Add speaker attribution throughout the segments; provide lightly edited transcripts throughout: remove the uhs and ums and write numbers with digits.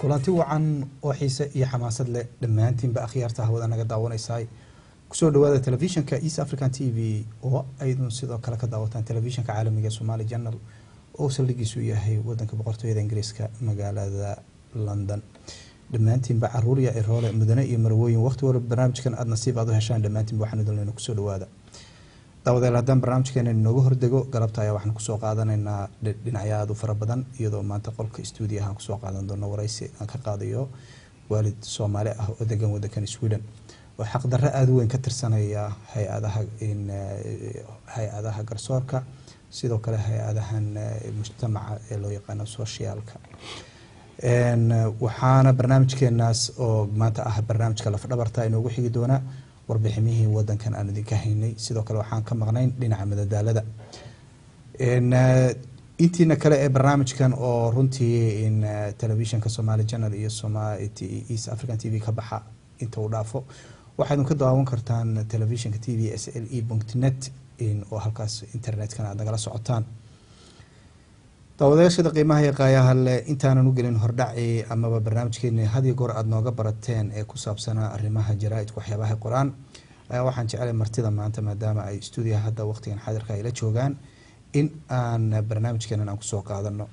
Speaker 1: kulanti wacan oo xiise iyo xamaasad leh dhammaantiinba akhyaarta hawada naga daawanaysay kusoo dhawaada telefishinka East African TV oo aydan sidoo kale ka daawataan telefishinka caalamiga Somali Channel oo saldhigiisu yahay wadanka boqortooyada Ingiriiska magaalada London. dhammaantiinba caruur iyo iroole mudane iyo marwooyin waqti walba barnaamijkan aad nasiib aad u heshaan dhammaantiinba waxaan idin kusoo dhawaada daawadayaal haddaan barnaamijkeena inoogu hordego galabta ayaa waxaan kusoo qaadanaynaa dhinacyo fara badan iyadoo maanta qolka studio ahaan kusoo qaadan doono waraysi aan ka qaadayo waalid Soomaali ah oo degan wadankan Sweden oo xaq darro aad u weyn ka tirsanaya hay-adaha garsoorka sidoo kale hay-adahan mujtamaca ee loo yaqaan socialka waxaana barnaamijkeenaas oo maanta ah barnaamijka laf dhabarta inoogu xigi doona warbixinihii wadankan aan idinka haynay sidoo kale waxaan ka maqnayn dhinaca madadaalada intiina kale ee barnaamijkan oo runtii in telefishinka Somali Channel iyo East African TV ka baxa inta uu dhaafo waxaad ka daawan kartaan telefishinka tvsle.net oo halkaas internetka aad nagala socotaan daawadayaasha qiimaha iyo qaayaha leh intaanan u gelin hordhaci ama barnaamijkeena hadiyo goor aad nooga barateen ee ku saabsan arrimaha jaraa'idka waxyaabaha qoraan waxaan jecelahay martida maanta maadaama ay studio hadda waqtigan xaadirka ay la joogaan in aan barnaamijkeena aan ku soo qaadano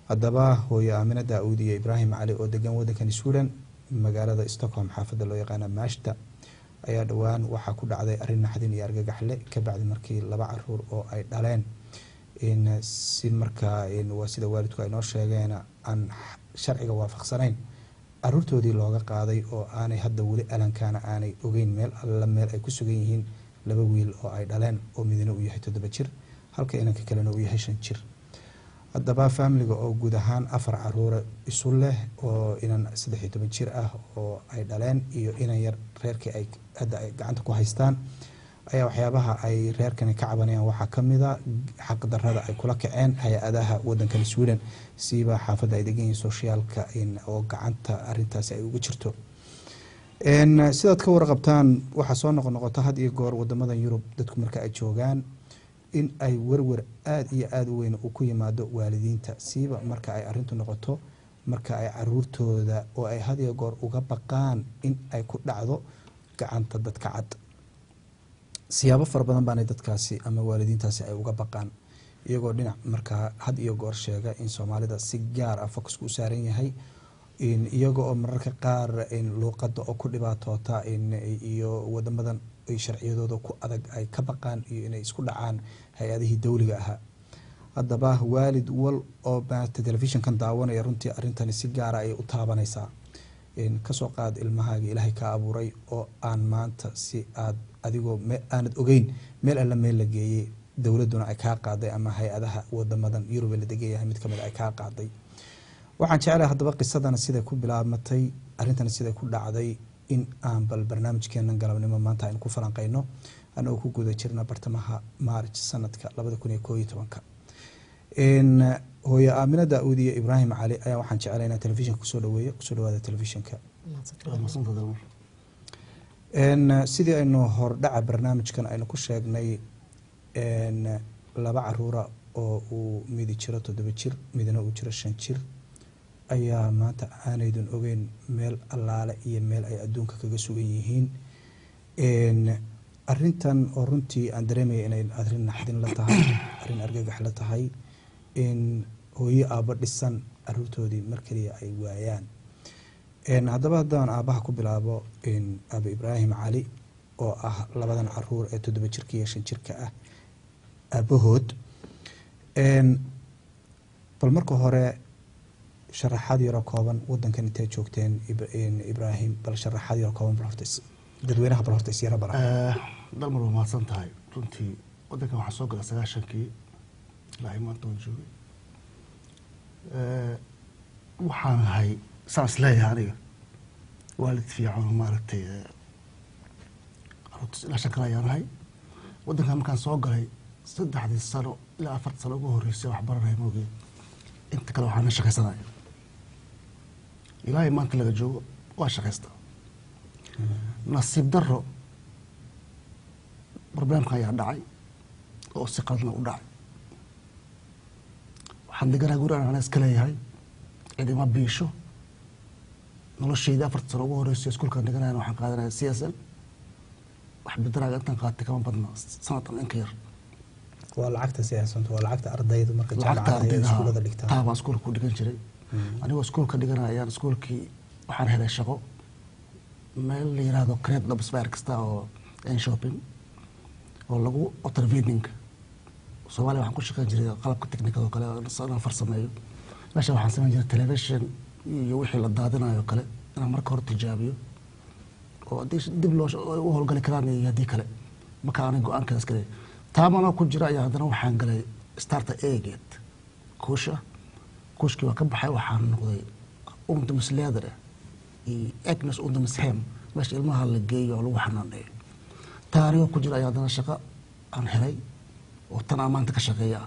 Speaker 1: hadaba hooyo Aamina Daawud iyo Ibraahim Cali oo degan wadankan Sweden magaalada Stockholm xaafadda loo yaqaan Maashta ayaa dhawaan waxa ku dhacday arrin naxdin iyo argagax leh ka bacdi markii laba caruur oo ay dhaleen in si markaa waa sida waalidku ay noo sheegeen aan sharciga waafaqsanayn caruurtoodii looga qaaday oo aanay hadda wali alankaana aanay ogeyn meel ay ku sugan yihiin laba wiil oo ay dhaleen oo midna uu yahay 7 jir halka inanka kalena uu yahay 5 jir haddaba familiga oo guud ahaan 4 caruur isu leh oo inan 13 jir ah oo ay dhaleen iyo inan yar reerkii ay hadda ay gacanta ku haystaan ayaa waxyaabaha ay reerkan ka cabanayaan waxa kamida xaq darrada ay kula kaceen hay-adaha wadankan Sweden siiba xaafadda ay degan yihiin socialka oo gacanta arintaas ay ugu jirto sidaad ka warqabtaan waxa soo noqnoqota had iyo goor wadamada Yurub dadku marka ay joogaan in ay warwar aad iyo aad u weyn u ku yimaado waalidiinta siiba marka ay arintu noqoto marka ay caruurtooda oo ay had iyo goor uga baqaan in ay ku dhacdo gacanta dadka cad siyaabo fara badan baan dadkaasi ama waalidiintaasi ay uga baqaan iyagoo dhinac marka had iyo goor sheega in Soomaalida si gaar ah focus ku saaran yahay in iyagoo mararka qaar in luqadda oo ku dhibaatoota in iyo wadamadan ay sharciyadooda ku adag ay ka baqaan iyo inay isku dhacaan hay-adihii dawliga ah haddaba waalid wal oo baata telefishinkan daawanaya runtii arintani si gaar ah ay u taabanaysaa in ka soo qaad ilmahaaga Ilaahay ka abuuray oo aan maanta si aad adigoo aanad ogeyn meel alla meel la geeyay dawladuna ay ka qaaday ama hay-adaha wadamadan Yurub la degayahay mid kamid ay ka qaaday waxaan jecelahay haddaba qisadan sida ku bilaabmatay arintan sida ku dhacday in aan bal barnaamijkeena galabnimo maanta aan ku falanqeyno anoo ku guda jirna bartamaha March sanadka 2011 hooyo Aamina Daawud iyo Ibraahim Cali ayaa waxaan jecelahay inaan telefishinka kusoo dhawaada telefishinka sidii aynu hordhaca barnaamijkan aynu ku sheegnay laba caruura oo uu midi jiro 7 jir midna uu jiro 5 jir ayaa maanta aanaydan ogeyn meel allaale iyo meel ay adduunka kaga sugan yihiin arintan oo runtii aan dareemay inay arrin naxdin la tahay arrin argagax la tahay in hooyo aaba dhisan caruurtoodii markaliya ay waayaan haddaba haddaan aabaha ku bilaabo Aaba Ibraahim Cali oo ah labadan caruur ee 7 jirka iyo 5 jirka ah aabahood bal marka hore sharaxaad yar kooban wadankan intee joogteen Ibraahim bal sharaxaad yar kooban baraftis dadweynaha baraftis yara bara
Speaker 2: dalmar ma santahay runtii wadankan waxa soo galay 9kii ilaa maanta oo joogay waxaan hay saas leeyahay aniga waalid fiican maaragtay la shaqeeyay wadankan markaan soo galay 3 sano ilaa 4 sano ugu horeysay wax baranay moogi inta kale waxaan shaqeysanahay ilaa maanta laga joogo waa shaqeysta nasiib darro problemka ayaa dhacay oo si qaldan u dhacay waxaan deganaa guriga aan iska leeyahay cidima biisho noloshayda 4 sano ugu horeysay iskuulka dhiganayna waxaan qaadanaya CSL wax bedelaaga intaan qaatay kama badna sanadkan in ka yar
Speaker 1: waa lacagta siyaasadda waa lacagta ardaydu marka jaamacadaha iskuulada dhigtaan
Speaker 2: taaba iskuulka ku dhigan jiray anigoo iskuulka dhiganayaan iskuulkii waxaan helay shaqo meel la yiraahdo Create Dubsberg kasta oo in shopping oo lagu automating Soomaaliya waxaan ku shaqayn jiray qalabka technical oo kale oo farsameeyo meesha waxaan sameyn jiray television iyo wixii la daadinayo kale inaan marka hore tijaabiyo oo dib loo u howlgali karaan iyo hadii kale marka aan go'aankaas kale taamana ku jira ayaa hadana waxaan galay starter agate kuushkii waa ka baxay waxaan noqday undamisleader iyo Agnes undamishem meesha ilmaha la geeyo oo lagu xanaaneeyo taariikh ku jira ayaa hadana shaqo aan helay oo tan amaanta ka shaqeeya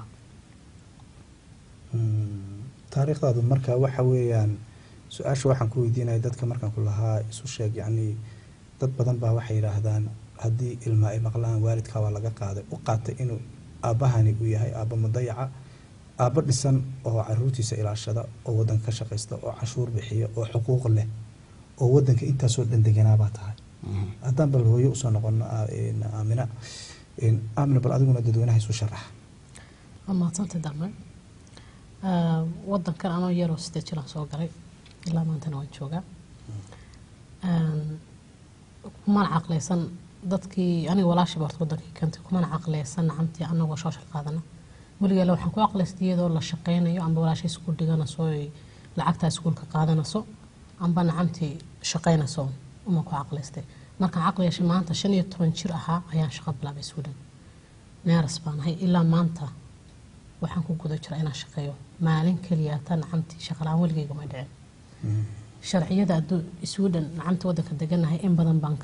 Speaker 1: taariikhdaadu marka waxa weeyaan su'aasha waxaan ku weydiinay dadka markaan ku lahaa isu sheeg yani dad badan baa waxay yiraahdaan haddii ilma ay maqlaan waalidka waa laga qaaday u qaatay inuu aabahani uu yahay aaba mudayaca aaba dhisan oo caruurtiisa ilaashada oo wadanka ka shaqeysta oo cashuur bixiya oo xuquuq leh oo wadanka intaas oo dhan deganaa tahay haddaan bal hooyo u soo noqono Aamina bal adiguna dadweynaha isu sharax
Speaker 3: ama santa damay wadankan anoo yar oo 8 jir soo galay ilaa maantana waan joogaa kuma aqleysan dadkii aniga walaashi barto wadankii kanta kuma aqleysan nacamtii anagoo social qaadana waliga waxaan ku aqleystay iyadoo la shaqeynayo amba walaashi isku dhiganaso lacagta iskuulka qaadanayso amba nacamtii shaqeynayso uma ku aqleystay marka aqleyshay maanta 15 jir ahaa ayaan shaqo bilaabay Sweden neeras baan ahay ilaa maanta waxaan ku guda jiraa inaan shaqeeyo maalin kaliya tan nacamtii shaqo la'aan waligeyga ma dhicin sharciyada Sweden nacamtii wadanka deganahay in badan baan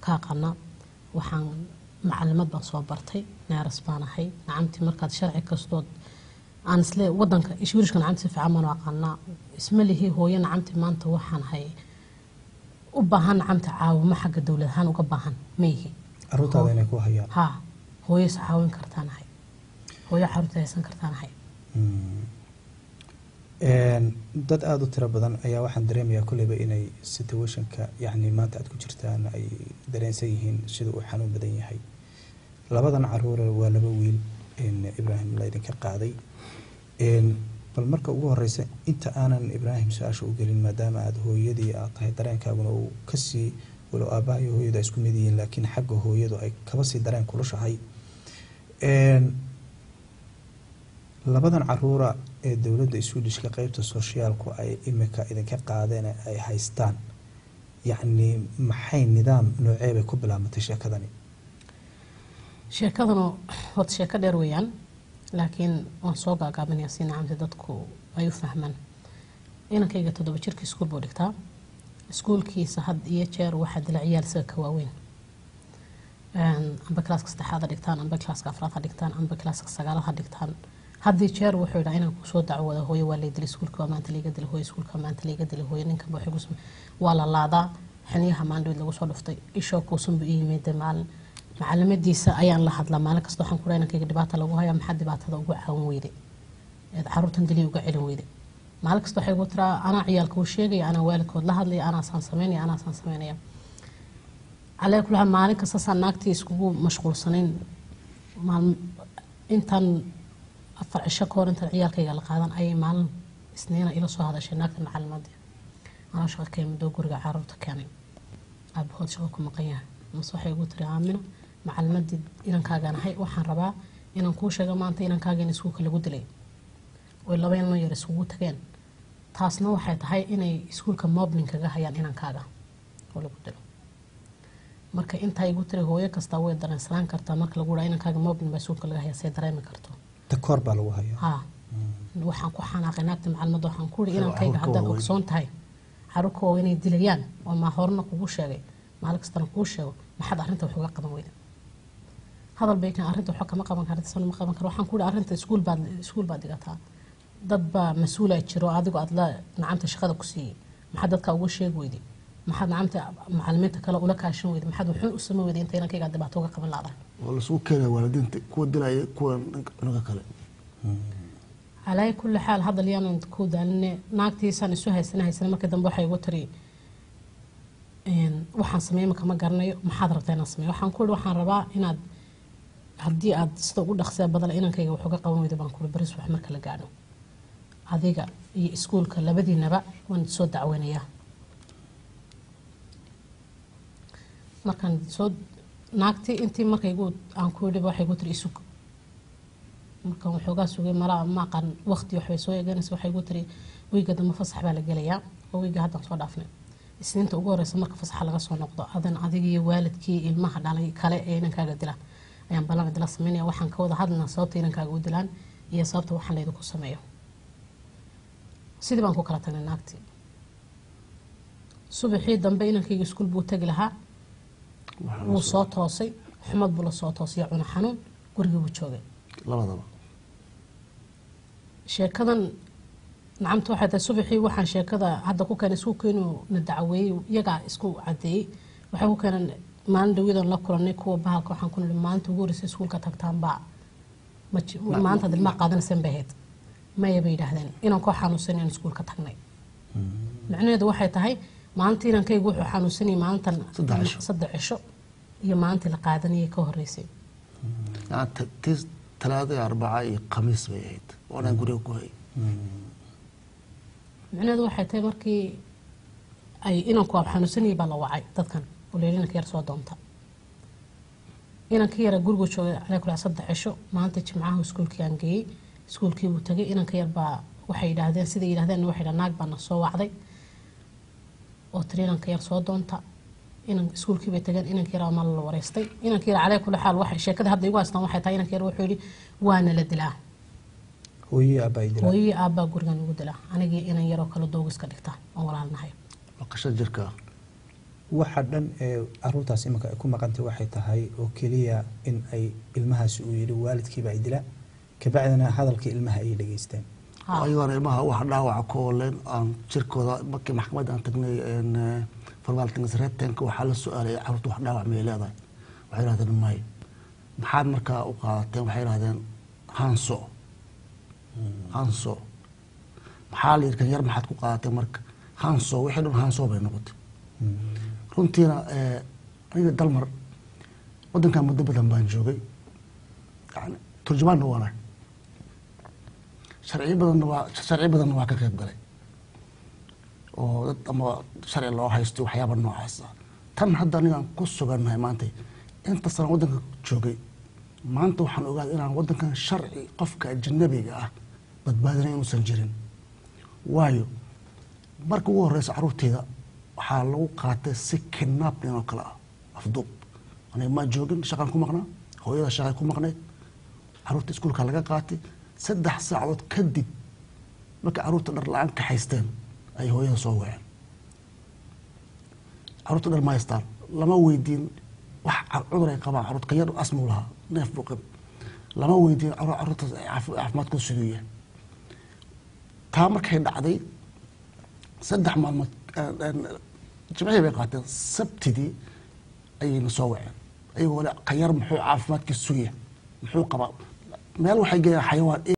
Speaker 3: ka qana waxaan macallimad baan soo bartay neeras baan ahay nacamtii markaad sharci kastood aan isla wadanka iswiirishka nacamtii fiican ma aqaana isma lihi hooyo nacamtii maanta waxaan ahay u baahan nacamtii caawimo xagga dawladahan uga baahan meehi
Speaker 1: caruurtaada inay ku hayaan
Speaker 3: ha hooyo saxaawin kartaan ahay hooyo caruurta haysan kartaan ahay
Speaker 1: dad aad u tiro badan ayaa waxaan dareemayaa kulleyba inay situationka yani maanta aad ku jirtaan ay dareensan yihiin sida uu xanuun badan yahay labadan caruur waa laba wiil Ibrahim la idinka qaaday bal marka ugu horeysa inta aanan Ibrahim su'aasha u gelin maadaama aad hooyadii aad tahay dareenkaaguna uu ka sii walo aabaha iyo hooyada isku mid yihiin laakiin xagga hooyadu ay kaba sii dareen kulushahay labadan caruura ee dawladda Swedish-ka qaybta socialku ay imika idinka qaadeen ay haystaan yani maxay nidaam noocee bay ku bilaabmatay sheekadani
Speaker 3: sheekadana hod sheeka dheer weeyaan laakiin waan soo gaagaabanaya si nacamti dadku ay u fahmaan inankayga 7 jirka iskuul buu dhigtaa iskuulkiisa had iyo jeer waxa dila ciyaal sida ka waaweyn amba klaaska 3 dhigtaan amba klaaska 4 dhigtaan amba klaaska 9 dhigtaan haddii jeer wuxuu yidhaa inaan ku soo dacwado hooyo waa leedil iskuulka maanta liiga dil hooyo iskuulka maanta liiga dil hooyo ninka wuxuu kusma waa la laadaa xaniyaha maandhood lagu soo dhuftay ishoo kuusan buu yimid macallimadiisa ayaan la hadlaa maalin kasta waxaan ku raynaa kayga dhibaato lagu hayaa maxaa dhibaatada ugu caawin weyday ee caruurtan dili uga celin weyday maalin kasta waxay ugu tiraa anaa ciyaalka u sheegaya anaa waalidkood la hadlaya anaa saan sameynaya calee kulaha maalin kasta saan naagtii iskugu mashquulsanayn intaan 4 cisho ka hor intaan ciyaalkayga la qaadan ayay maalin isniina ila soo hadashay naagta macallimadii anaa shaqo ka yimid oo guriga caruurta keenay aabahood shaqo ku maqan yahay mase waxay ugu tiri Aamina macallimadii inankaagaan ahay waxaan rabaa inaan kuu sheego maanta inankaaga in iskuulka lagu dilay oo laba ilmo yar isugu tageen taasna waxay tahay inay iskuulka mobbing kaga hayaan inankaaga oo lagu dilo marka inta ay ugu tiri hooyo kasta way dareensan kartaa marka lagu dhaay inankaaga mobbing baa iskuulka laga hayaa say dareemi karto
Speaker 1: takoor baa lagu hayaa
Speaker 3: waxaan ku xanaaqay naagta macallimada waxaan ku yiri inankayga haddaad ogsoon tahay caruurkooda inay dilayaan oo ma horna kugu sheegay maalin kasta kuu sheego maxaad arrinta wax uga qaban weyday hadal bay kan arrinta wax kama qaban kartaa san ma qaban karo waxaan ku yiri arrinta iskuul baad dhigataa dad baa mas'uul ah jiro adigu aad la nacamta shaqada ku siiyay maxaad dadka uga sheeg weyday maxaad nacamta macallimiinta kale ula kaashan weyday maxaad wuxuu u sameeyay weyday inta inankayga dhibaato uga qaban laada
Speaker 2: wala soo keenay waalidiinta kuwa dilay kuwa naga kale
Speaker 3: على كل حال هذا اللي أنا كود أن ناقتي سان سوها سنة مركز دم بحي وتري waxaan sameeyay ma kama garanayo maxaad rabtaa inaan sameeyo waxaan ku waxaan rabaa inaad haddii aad sida ugu dhaqsiya badan inankayga wax uga qaban weydo baan ku bari wax marka la gaadho adiga iyo iskuulka labadiinaba waan soo dacweynayaa markaan soo naagtii intii markaygu aan ku yidhi waxay ku tiri isug markaan waxoogaa sugay malaa maaqan waqti waxbay soo eeganaysa waxay ku tiri wiiga dambe fasax baa la gelayaa oo wiiga haddaan soo dhaafnay isniinta ugu horeysa marka fasaxa laga soo noqdo adan adiga iyo waalidkii ilmaha dhalay kale ee inankaaga dila ayaan ballan idila sameynaya waxaan ka wada hadlnaa sababta inankaaga u dilaan iyo sababta waxaan laydinku sameeyo sidii baan ku kala tagnay naagtii subaxii dambe inankayga iskuul buu tagi lahaa wuu soo toosay xumad buu la soo toosay cuna xanuun gurigii buu joogay
Speaker 2: labadaba
Speaker 3: sheekadan nacamtu waxay tahay subaxii waxaan sheekada hadda ku keenay isku keenuu na dacweeyey iyagaa isku cadeeyey waxay ku keeneen maalin dhawidan la kulanay kuwa bahalka waxaan ku nidhi maalinta ugu horeysa iskuulka tagtaanba maanta dilmaa qaadanaysan bay ahayd maya bay yidhaahdeen inaan koo xanuunsan inaan iskuulka tagnay macnaheedu waxay tahay maalintii inankaygu wuxuu xanuunsanayay maalintan 3 cisho iyo maalintii la qaadanayay ka horeysay
Speaker 2: talaado iyo arbaca iyo khamiis bay ahayd oonaan guriga ku hay
Speaker 3: macnaheedu waxay tahay markii ay inanku xanuunsanayay baa la wacay dadkan oo leeyahay inanka yar soo doonta inanka yar guriga joogay calaa kula 3 cisho maanta jimcaha iskuulkii aan geeyay iskuulkii buu tagay inanka yar baa waxay yidhaahdeen sida yidhaahdeen waxay dhahaan naag baa na soo wacday oo tiri inanka yar soo doonta inan iskuulkii bay tageen inanka yar ama la wareystay inanka yar calaa kula xaal waxay sheekada hadda igu haystaan waxay tahay inanka yar wuxuu yidhi waana la dilaa hooyii aabaa gurigan ugu dilaa anigii inan yaroo kale doogiska dhigta oo walaalnahay
Speaker 2: maqasho jirka
Speaker 1: waxa dhan ee aruurtaas imika ay ku maqantay waxay tahay oo kaliya in ay ilmahaas uu yiri waalidkii baa idila kabacdina hadalkii ilmaha ay dhageysteen
Speaker 2: ayagoo ilmaha wax dhaawac ku leen aan jirkooda markii maxkamadda aan tagnay farmaalkan sareetanka waxa la su'aalay carruurtu wax dhaawac ma leedahay waxay yiraahdeen may maxaad markaa u qaateen waxay yiraahdeen hanso maxaa la yirka yar maxaad ku qaateen marka hanso wixii dhan hanso bay noqotay runtiina aniga dalmar wadankan muddo badan baan joogay yani turjumaan waa sharci badan waa ka qayb galay oo dad ama sharci loo haysto waxyaabo noocaas ah tan hadda anigaan ku sugannahay maanta inta sano wadanka joogay maanta waxaan ogaaday inaan wadankan sharci qofka ajnabiga ah badbaadinay inuusan jirin waayo marka ugu horeysa carruurteyda waxaa lagu qaatay si kidnapping oo kale ah afduub aniga ma joogin shaqaan ku maqnaa hooyada shaqay ku maqnayd carruurta iskuulka laga qaatay 3 saacadood kadib marka carruurta dhar la'aan ka haysteen ay hooyada soo waceen carruurta dhar ma haystaan lama weydiin wax cudur ay qabaan carruurta yar asma lahaa neef buu qab lama weydiin carruurta caafimaadkooda siduu yahay taa markay dhacday 3 maalmood jimcihii bay qaateen sabtidii ayayna soo waceen ayagoo le kayar muxuu caafimaadkiisa sugaya muxuu qabaa meel waxay geeyaan xayawaan